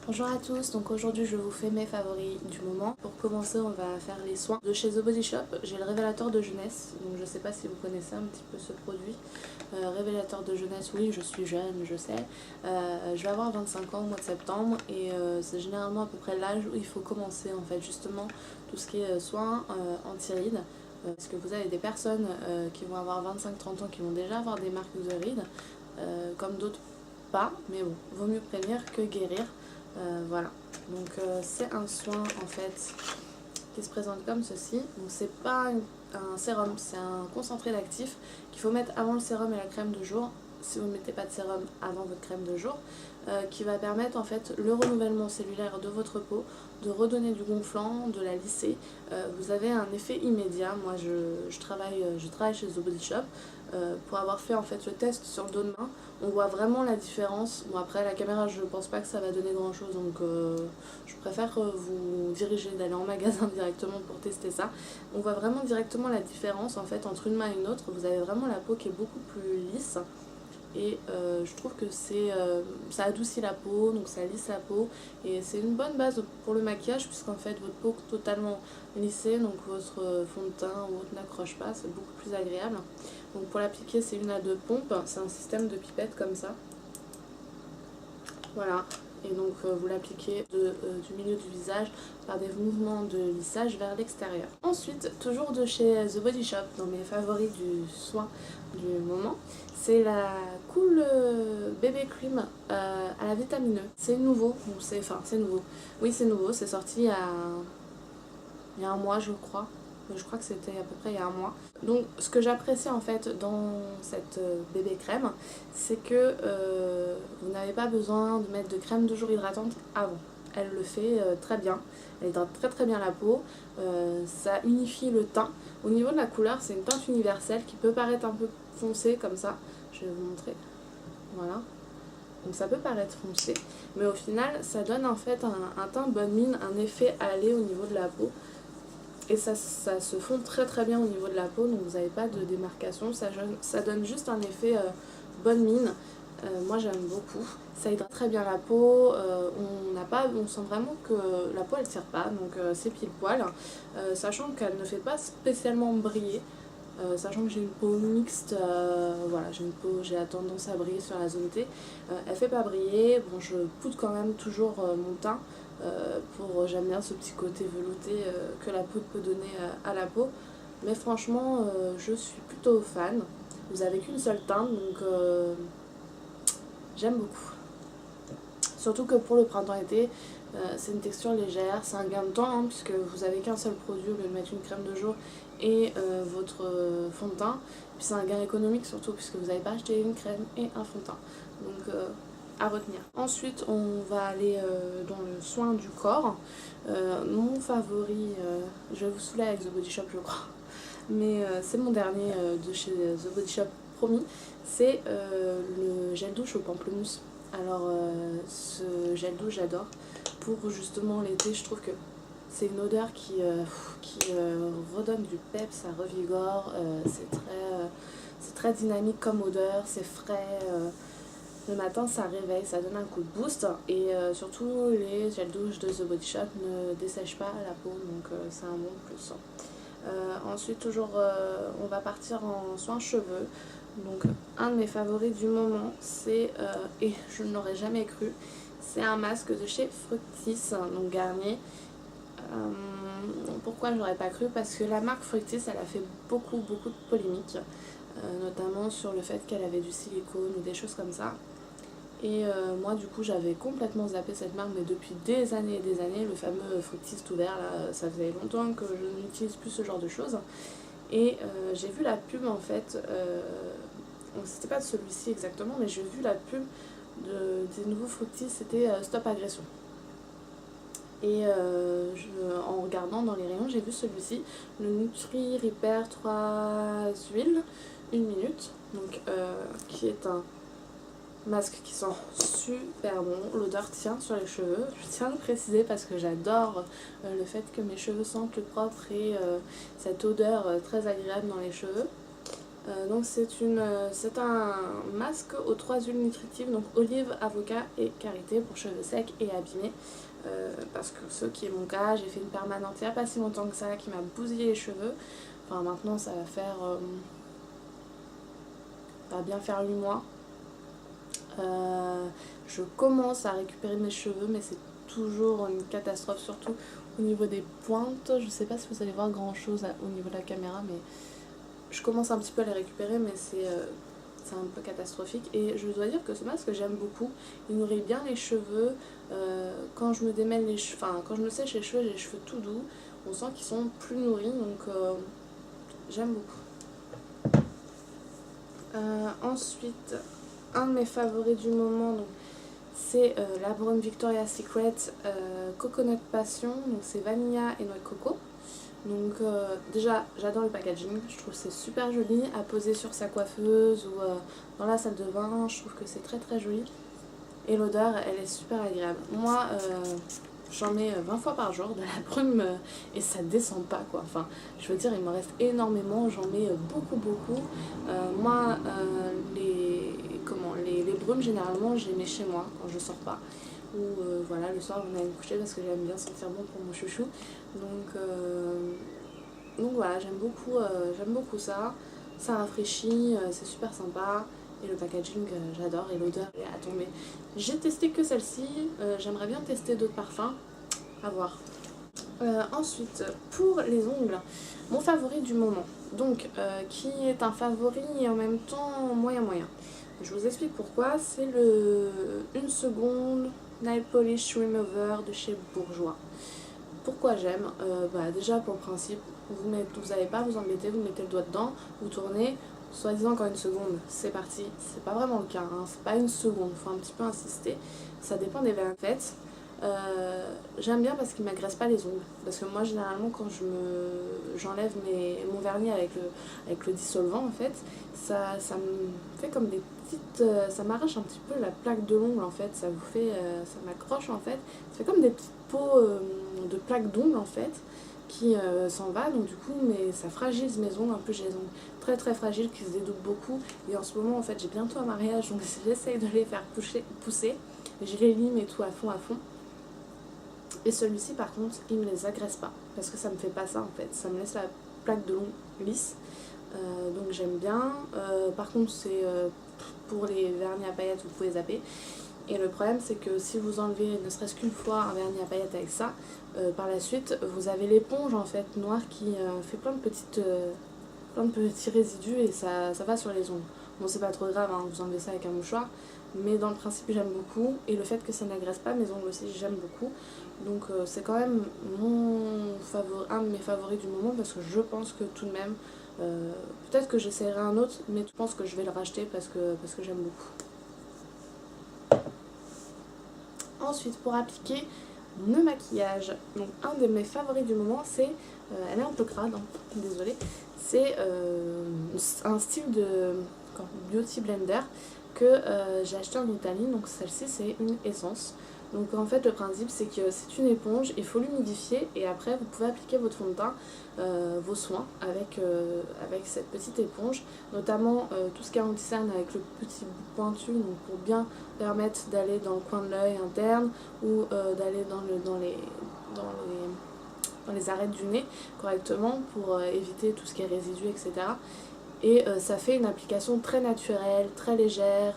Bonjour à tous, donc aujourd'hui je vous fais mes favoris du moment. Pour commencer on va faire les soins de chez The Body Shop. J'ai le révélateur de jeunesse, donc je sais pas si vous connaissez un petit peu ce produit. Révélateur de jeunesse, oui je suis jeune, je sais. Je vais avoir 25 ans au mois de septembre et c'est généralement à peu près l'âge où il faut commencer en fait justement tout ce qui est soins anti-rides. Parce que vous avez des personnes qui vont avoir 25-30 ans qui vont déjà avoir des marques de rides, comme d'autres pas, mais bon, vaut mieux prévenir que guérir. Voilà, donc c'est un soin en fait qui se présente comme ceci. Donc c'est pas un sérum, c'est un concentré d'actif qu'il faut mettre avant le sérum et la crème de jour. Si vous ne mettez pas de sérum avant votre crème de jour, qui va permettre en fait le renouvellement cellulaire de votre peau, de redonner du gonflant, de la lisser. Vous avez un effet immédiat. Moi je travaille chez The Body Shop. Pour avoir fait en fait le test sur le dos de main, on voit vraiment la différence. Bon après la caméra je pense pas que ça va donner grand chose, donc je préfère vous diriger d'aller en magasin directement pour tester ça. On voit vraiment directement la différence en fait entre une main et une autre. Vous avez vraiment la peau qui est beaucoup plus lisse. Et je trouve que ça adoucit la peau, donc ça lisse la peau. Et c'est une bonne base pour le maquillage, puisqu'en fait votre peau est totalement lissée, donc votre fond de teint ou autre n'accroche pas, c'est beaucoup plus agréable. Donc pour l'appliquer c'est 1 à 2 pompes, c'est un système de pipette comme ça. Voilà. Et donc vous l'appliquez du milieu du visage par des mouvements de lissage vers l'extérieur. Ensuite, toujours de chez The Body Shop, dans mes favoris du soin du moment, c'est la Cool Bébé Cream à la vitamine E. C'est nouveau, c'est nouveau. Oui, c'est nouveau, c'est sorti il y a un mois je crois. Je crois que c'était à peu près il y a un mois. Donc ce que j'apprécie en fait dans cette bébé crème, c'est que vous n'avez pas besoin de mettre de crème de jour hydratante avant. Elle le fait très bien, elle hydrate très très bien la peau, ça unifie le teint. Au niveau de la couleur, c'est une teinte universelle qui peut paraître un peu foncée comme ça. Je vais vous montrer. Voilà. Donc ça peut paraître foncé, mais au final ça donne en fait un teint bonne mine, un effet allé au niveau de la peau. Et ça se fond très très bien au niveau de la peau, donc vous n'avez pas de démarcation, ça donne juste un effet bonne mine. Moi j'aime beaucoup, ça hydrate très bien la peau, on sent vraiment que la peau elle tire pas, donc c'est pile poil, sachant qu'elle ne fait pas spécialement briller. Sachant que j'ai une peau mixte, voilà, j'ai la tendance à briller sur la zone T. Elle fait pas briller, bon je poudre quand même toujours mon teint, j'aime bien ce petit côté velouté que la poudre peut donner à la peau. Mais franchement je suis plutôt fan. Vous avez qu'une seule teinte, donc j'aime beaucoup. Surtout que pour le printemps-été, c'est une texture légère, c'est un gain de temps hein, puisque vous avez qu'un seul produit au lieu de mettre une crème de jour et votre fond de teint. Puis c'est un gain économique surtout puisque vous n'avez pas acheté une crème et un fond de teint. Donc à retenir. Ensuite on va aller dans le soin du corps. Mon favori, je vais vous saouler avec The Body Shop je crois, mais c'est mon dernier de chez The Body Shop promis, c'est le gel douche au pamplemousse. Alors ce gel douche j'adore pour justement l'été, je trouve que c'est une odeur qui redonne du pep, ça revigore, c'est très dynamique comme odeur, c'est frais, le matin ça réveille, ça donne un coup de boost et surtout les gels douche de The Body Shop ne dessèchent pas la peau, donc c'est un bon plus. Ensuite toujours on va partir en soins cheveux. Donc un de mes favoris du moment c'est, et je ne l'aurais jamais cru, c'est un masque de chez Fructis, donc Garnier. Pourquoi je n'aurais pas cru? Parce que la marque Fructis elle a fait beaucoup de polémiques, notamment sur le fait qu'elle avait du silicone ou des choses comme ça. Et moi du coup j'avais complètement zappé cette marque, mais depuis des années et des années, le fameux Fructis tout vert là, ça faisait longtemps que je n'utilise plus ce genre de choses. Et j'ai vu la pub en fait, c'était pas de celui-ci exactement, mais j'ai vu la pub des nouveaux Fructis, c'était Stop Agression. Et en regardant dans les rayons, j'ai vu celui-ci, le Nutri Repair 3 huiles, 1 minute, donc qui est un masque qui sent super bon, l'odeur tient sur les cheveux, je tiens à le préciser parce que j'adore le fait que mes cheveux sentent le propre et cette odeur très agréable dans les cheveux. Donc c'est un masque aux 3 huiles nutritives, donc olive, avocat et karité pour cheveux secs et abîmés. Parce que ce qui est mon cas, j'ai fait une permanente il n'y a pas si longtemps que ça qui m'a bousillé les cheveux. Enfin maintenant ça va faire... ça va bien faire 8 mois. Je commence à récupérer mes cheveux mais c'est toujours une catastrophe, surtout au niveau des pointes. Je sais pas si vous allez voir grand chose au niveau de la caméra, mais je commence un petit peu à les récupérer, mais c'est un peu catastrophique. Et je dois dire que ce masque j'aime beaucoup, il nourrit bien les cheveux. Quand je me démêle les cheveux, enfin quand je me sèche les cheveux, j'ai les cheveux tout doux, on sent qu'ils sont plus nourris, donc j'aime beaucoup. Ensuite, un de mes favoris du moment, c'est la Brown Victoria's Secret Coconut Passion, donc c'est vanilla et noix de coco. Donc déjà j'adore le packaging, je trouve que c'est super joli à poser sur sa coiffeuse ou dans la salle de bain, je trouve que c'est très très joli et l'odeur elle est super agréable. Moi j'en mets 20 fois par jour de la brume et ça descend pas quoi, enfin je veux dire il me reste énormément, j'en mets beaucoup. Moi les brumes généralement je les mets chez moi quand je sors pas. Ou voilà, le soir on a me coucher parce que j'aime bien sentir bon pour mon chouchou. Donc voilà, j'aime beaucoup ça. Ça rafraîchit, c'est super sympa. Et le packaging, j'adore. Et l'odeur est à tomber. J'ai testé que celle-ci. J'aimerais bien tester d'autres parfums. À voir. Ensuite, pour les ongles, mon favori du moment. Donc, qui est un favori et en même temps moyen. Je vous explique pourquoi. C'est le 1 seconde Nail Polish Remover de chez Bourjois. Pourquoi j'aime déjà pour le principe, vous n'allez pas vous embêter, vous mettez le doigt dedans, vous tournez, soi-disant encore 1 seconde, c'est parti. C'est pas vraiment le cas, hein, c'est pas 1 seconde, faut un petit peu insister. Ça dépend des verres faites. J'aime bien parce qu'il m'agresse pas les ongles. Parce que moi généralement quand j'enlève mon vernis avec le dissolvant en fait, ça me fait comme des petites... ça m'arrache un petit peu la plaque de l'ongle en fait, ça m'accroche en fait. Ça fait comme des petites peaux de plaques d'ongles en fait qui s'en va, donc du coup mais ça fragilise mes ongles. En plus j'ai les ongles très très fragiles qui se dédoublent beaucoup et en ce moment en fait j'ai bientôt un mariage donc j'essaye de les faire pousser et je les lime et tout à fond. Et celui-ci par contre il me les agresse pas parce que ça me fait pas ça en fait, ça me laisse la plaque de l'ongle lisse, donc j'aime bien. Par contre c'est pour les vernis à paillettes vous pouvez zapper. Et le problème c'est que si vous enlevez ne serait-ce qu'une fois un vernis à paillettes avec ça, par la suite vous avez l'éponge en fait noire qui fait plein de petits résidus et ça va sur les ongles. Bon c'est pas trop grave, hein, vous enlevez ça avec un mouchoir, mais dans le principe j'aime beaucoup et le fait que ça n'agresse pas mes ongles aussi j'aime beaucoup. Donc c'est quand même un de mes favoris du moment parce que je pense que tout de même, peut-être que j'essaierai un autre, mais je pense que je vais le racheter parce que j'aime beaucoup. Ensuite, pour appliquer le maquillage, donc un de mes favoris du moment, c'est, elle est un peu crade, hein, désolée, c'est un style de Beauty Blender que j'ai acheté en Italie. Donc celle-ci c'est une essence. Donc en fait le principe c'est que c'est une éponge, il faut l'humidifier et après vous pouvez appliquer votre fond de teint, vos soins avec cette petite éponge, notamment tout ce qui est anti-cerne avec le petit bout pointu, donc pour bien permettre d'aller dans le coin de l'œil interne ou d'aller dans les arêtes du nez correctement pour éviter tout ce qui est résidus, etc. Et ça fait une application très naturelle, très légère.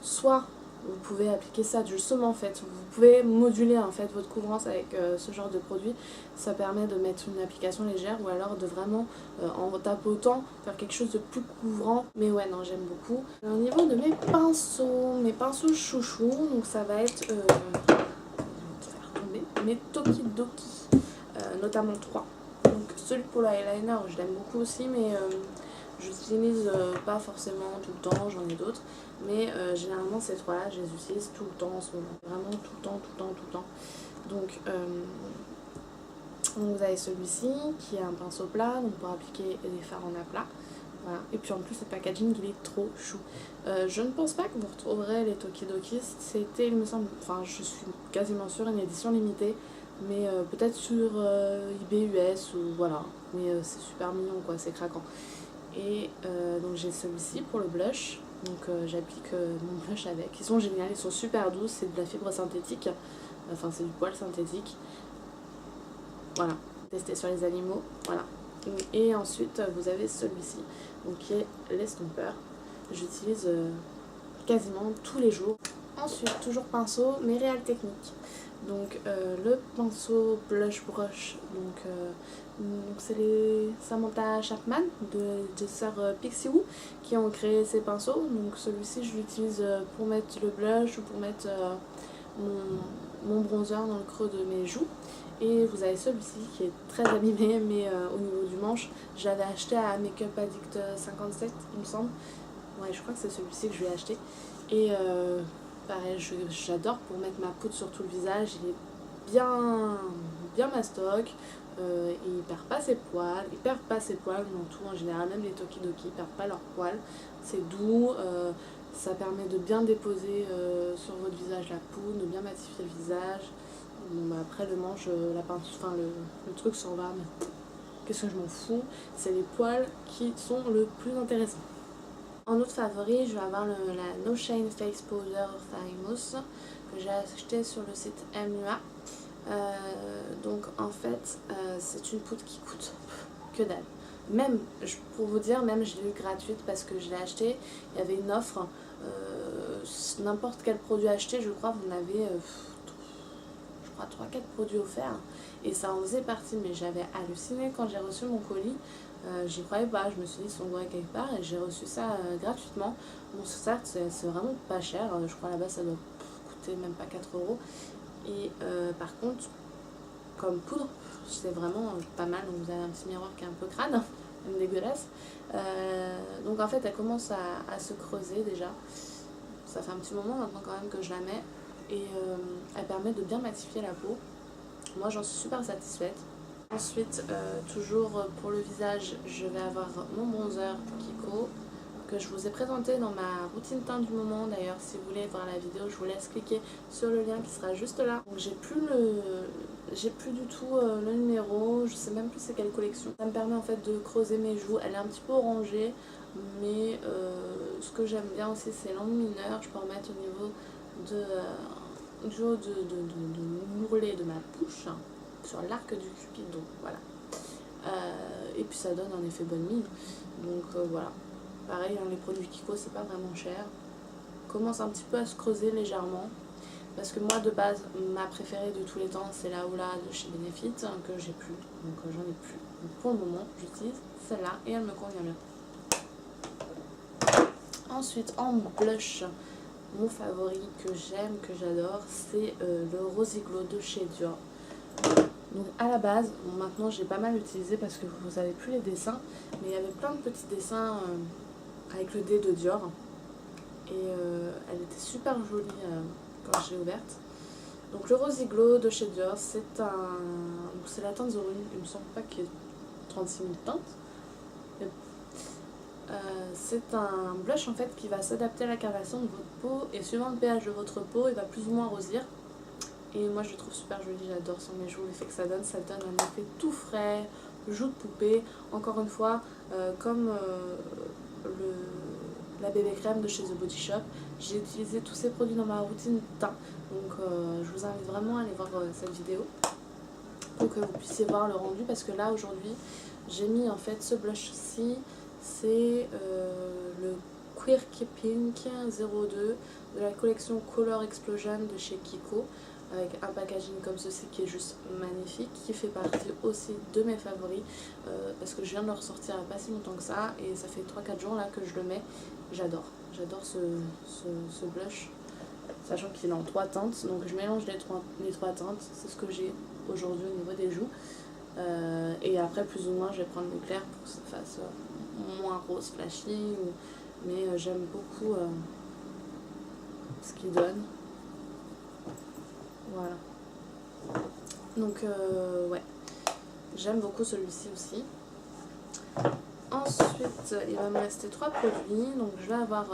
Soit vous pouvez appliquer ça justement en fait, vous pouvez moduler en fait votre couvrance avec ce genre de produit. Ça permet de mettre une application légère ou alors de vraiment en tapotant faire quelque chose de plus couvrant. Mais ouais non j'aime beaucoup. Au niveau de mes pinceaux chouchous, donc ça va être mes Tokidoki, notamment 3. Donc celui pour l'eyeliner je l'aime beaucoup aussi, mais je l'utilise pas forcément tout le temps, j'en ai d'autres, mais généralement ces 3 là je les utilise tout le temps en ce moment, vraiment tout le temps. Donc vous avez celui-ci qui est un pinceau plat, donc pour appliquer les fards en aplat. Voilà. Et puis en plus le packaging il est trop chou. Je ne pense pas que vous retrouverez les Tokidoki, c'était il me semble, enfin je suis quasiment sûre une édition limitée, mais peut-être sur eBay US ou voilà, mais c'est super mignon quoi, c'est craquant. Et donc j'ai celui-ci pour le blush. Donc j'applique mon blush avec. Ils sont géniaux, ils sont super doux, c'est de la fibre synthétique. Enfin c'est du poil synthétique. Voilà, testé sur les animaux. Voilà. Et ensuite vous avez celui-ci, donc qui est l'estompeur. J'utilise quasiment tous les jours. Ensuite, toujours pinceau, mais Real Technique. Donc le pinceau blush brush, c'est les Samantha Chapman des sœurs Pixie Woo qui ont créé ces pinceaux. Donc celui-ci je l'utilise pour mettre le blush ou pour mettre mon bronzer dans le creux de mes joues. Et vous avez celui-ci qui est très abîmé, mais au niveau du manche, je l'avais acheté à Makeup Addict 57 il me semble. Ouais, je crois que c'est celui-ci que je lui ai acheté. Et pareil, j'adore pour mettre ma poudre sur tout le visage. Il est bien mastoc. Il perd pas ses poils. Il perd pas ses poils dans tout en général. Même les Tokidoki perdent pas leurs poils. C'est doux. Ça permet de bien déposer sur votre visage la poudre, de bien matifier le visage. Bon, bah après le manche, la pince, enfin le truc s'en va. Mais qu'est-ce que je m'en fous? C'est les poils qui sont le plus intéressant. En autre favori, je vais avoir la No Shine Face Powder Famous que j'ai acheté sur le site MUA. Donc en fait, c'est une poudre qui coûte que dalle. Même, pour vous dire, même je l'ai eu gratuite parce que je l'ai acheté. Il y avait une offre. N'importe quel produit acheté, je crois, vous en avez 3-4 produits offerts. Et ça en faisait partie, mais j'avais halluciné quand j'ai reçu mon colis. J'y croyais pas, je me suis dit ils sont loin quelque part et j'ai reçu ça gratuitement. Bon certes c'est vraiment pas cher, je crois là-bas ça doit coûter même pas 4 €. Et par contre comme poudre c'est vraiment pas mal, donc vous avez un petit miroir qui est un peu crade, même dégueulasse. Donc en fait elle commence à se creuser déjà, ça fait un petit moment maintenant quand même que je la mets et elle permet de bien matifier la peau. Moi j'en suis super satisfaite. Ensuite, toujours pour le visage, je vais avoir mon bronzer Kiko que je vous ai présenté dans ma routine teint du moment. D'ailleurs, si vous voulez voir la vidéo, je vous laisse cliquer sur le lien qui sera juste là. Donc j'ai plus du tout le numéro, je sais même plus c'est quelle collection. Ça me permet en fait de creuser mes joues. Elle est un petit peu orangée, mais ce que j'aime bien aussi c'est l'enlumineur. Je peux en mettre au niveau du haut de l'ourlet de ma bouche, sur l'arc du Cupidon, voilà. Et puis ça donne un effet bonne mine. Donc voilà. Pareil, les produits Kiko, c'est pas vraiment cher. Commence un petit peu à se creuser légèrement. Parce que moi, de base, ma préférée de tous les temps, c'est la Ola de chez Benefit, que j'ai plus. Donc j'en ai plus. Donc, pour le moment, j'utilise celle-là et elle me convient bien. Ensuite, en blush, mon favori que j'aime, que j'adore, c'est le Rosy Glow de chez Dior. Donc à la base, bon, maintenant j'ai pas mal utilisé parce que vous avez plus les dessins, mais il y avait plein de petits dessins avec le D de Dior. Et elle était super jolie quand je l'ai ouverte. Donc le Rosy Glow de chez Dior, c'est la teinte The Rune, il me semble pas qu'il y ait 36 000 teintes. C'est un blush en fait qui va s'adapter à la carnation de votre peau et suivant le pH de votre peau, il va plus ou moins rosir. Et moi je le trouve super joli, j'adore sur mes joues, l'effet que ça donne un effet tout frais, joue de poupée. Encore une fois, comme la bébé crème de chez The Body Shop, j'ai utilisé tous ces produits dans ma routine teint. Donc je vous invite vraiment à aller voir cette vidéo pour que vous puissiez voir le rendu, parce que là aujourd'hui j'ai mis en fait ce blush-ci, c'est le Quirky Pink 02 de la collection Color Explosion de chez Kiko, avec un packaging comme ceci qui est juste magnifique, qui fait partie aussi de mes favoris parce que je viens de le ressortir il n'y a pas si longtemps que ça et ça fait 3-4 jours là que je le mets. J'adore ce blush, sachant qu'il est en 3 teintes, donc je mélange les trois teintes, c'est ce que j'ai aujourd'hui au niveau des joues. Et après plus ou moins je vais prendre le clair pour que ça fasse moins rose flashy, mais j'aime beaucoup ce qu'il donne. Voilà. Donc ouais, j'aime beaucoup celui-ci aussi. Ensuite, il va me rester 3 produits. Donc je vais avoir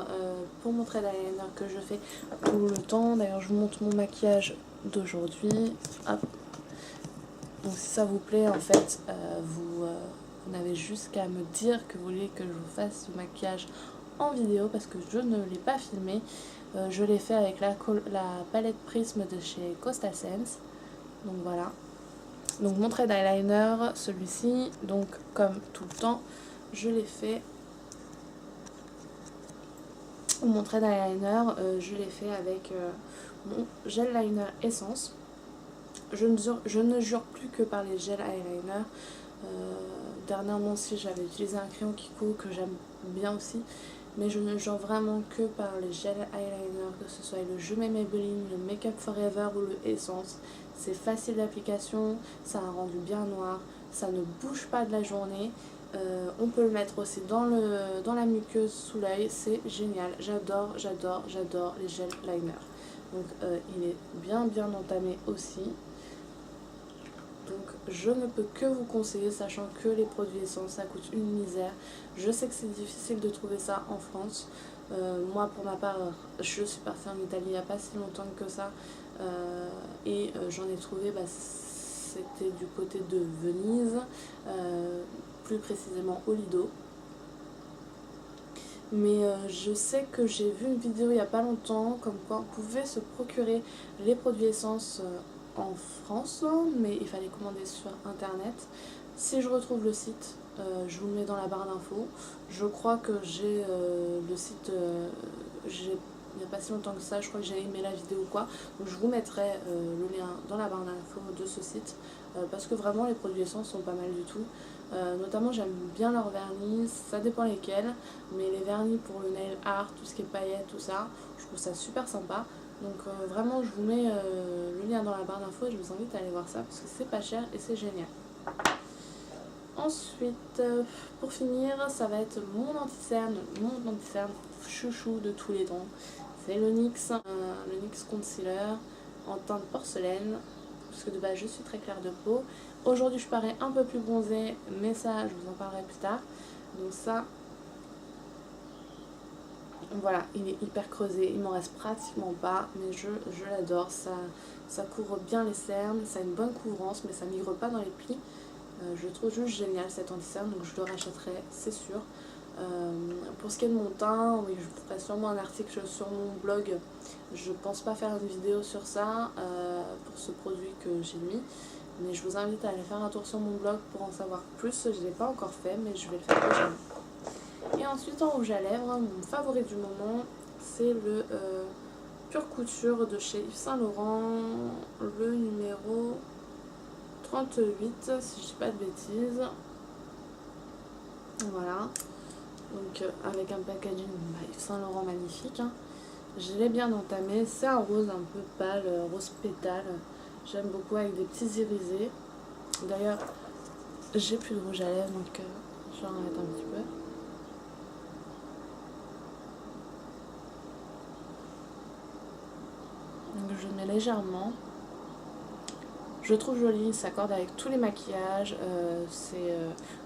pour mon trait d'eyeliner que je fais tout le temps. D'ailleurs, je vous montre mon maquillage d'aujourd'hui. Hop. Donc si ça vous plaît, en fait, vous Vous n'avez juste qu'à me dire que vous voulez que je vous fasse ce maquillage en vidéo parce que je ne l'ai pas filmé. Je l'ai fait avec la palette Prisme de chez Costa Sense. Donc voilà. Donc mon trait d'eyeliner, celui-ci, donc comme tout le temps, je l'ai fait. Mon trait d'eyeliner, je l'ai fait avec mon gel liner Essence. Je ne jure plus que par les gels eyeliner. Dernièrement aussi j'avais utilisé un crayon Kiko que j'aime bien aussi. Mais je ne jure vraiment que par les gels eyeliner, que ce soit le Je Mets Maybelline, le Make Up Forever ou le Essence. C'est facile d'application, ça a un rendu bien noir, ça ne bouge pas de la journée. On peut le mettre aussi dans la muqueuse sous l'œil, c'est génial. J'adore les gels liner. Donc il est bien entamé aussi. Donc je ne peux que vous conseiller, sachant que les produits Essence ça coûte une misère. Je sais que c'est difficile de trouver ça en France. Moi pour ma part, je suis partie en Italie il n'y a pas si longtemps que ça. Et j'en ai trouvé, c'était du côté de Venise, plus précisément au Lido. Mais je sais que j'ai vu une vidéo il n'y a pas longtemps comme quoi on pouvait se procurer les produits Essence en France, mais il fallait commander sur internet. Si je retrouve le site, je vous le mets dans la barre d'infos. Je crois que j'ai le site, il n'y a pas si longtemps que ça, je crois que j'ai aimé la vidéo ou quoi. Donc je vous mettrai le lien dans la barre d'infos de ce site, parce que vraiment les produits Essence sont pas mal du tout. Notamment j'aime bien leurs vernis, ça dépend lesquels, mais les vernis pour le nail art, tout ce qui est paillettes, tout ça, je trouve ça super sympa. Donc vraiment je vous mets le lien dans la barre d'infos et je vous invite à aller voir ça parce que c'est pas cher et c'est génial. Ensuite, pour finir, ça va être mon anti-cerne chouchou de tous les temps. C'est le NYX Concealer en teinte porcelaine, parce que de base je suis très claire de peau. Aujourd'hui je parais un peu plus bronzée, mais ça je vous en parlerai plus tard. Donc ça, voilà, il est hyper creusé, il m'en reste pratiquement pas, mais je l'adore. Ça couvre bien les cernes, ça a une bonne couvrance, mais ça migre pas dans les plis. Je trouve juste génial cet anti-cerne, donc je le rachèterai, c'est sûr. Pour ce qui est de mon teint, oui, je ferai sûrement un article sur mon blog. Je pense pas faire une vidéo sur ça, pour ce produit que j'ai mis. Mais je vous invite à aller faire un tour sur mon blog pour en savoir plus. Je ne l'ai pas encore fait, mais je vais le faire prochainement. Et ensuite en rouge à lèvres, mon favori du moment, c'est le Pure Couture de chez Yves Saint Laurent, le numéro 38, si je dis pas de bêtises. Voilà. Donc avec un packaging Yves Saint Laurent magnifique. Hein. Je l'ai bien entamé. C'est un rose un peu pâle, rose pétale. J'aime beaucoup avec des petits irisés. D'ailleurs, j'ai plus de rouge à lèvres, donc je vais en mettre un petit peu. Donc je mets légèrement. Je le trouve joli, il s'accorde avec tous les maquillages.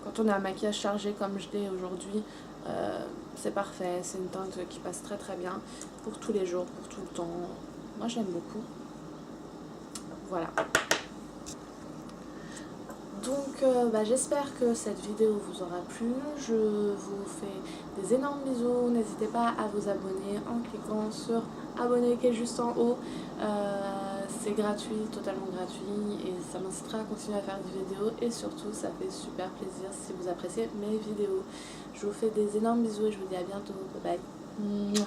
Quand on a un maquillage chargé comme je l'ai aujourd'hui, c'est parfait. C'est une teinte qui passe très très bien pour tous les jours, pour tout le temps. Moi j'aime beaucoup. Voilà. Donc j'espère que cette vidéo vous aura plu. Je vous fais des énormes bisous. N'hésitez pas à vous abonner en cliquant sur abonner qui est juste en haut. C'est gratuit, totalement gratuit, et ça m'incitera à continuer à faire des vidéos, et surtout ça fait super plaisir si vous appréciez mes vidéos. Je vous fais des énormes bisous et je vous dis à bientôt. Bye bye.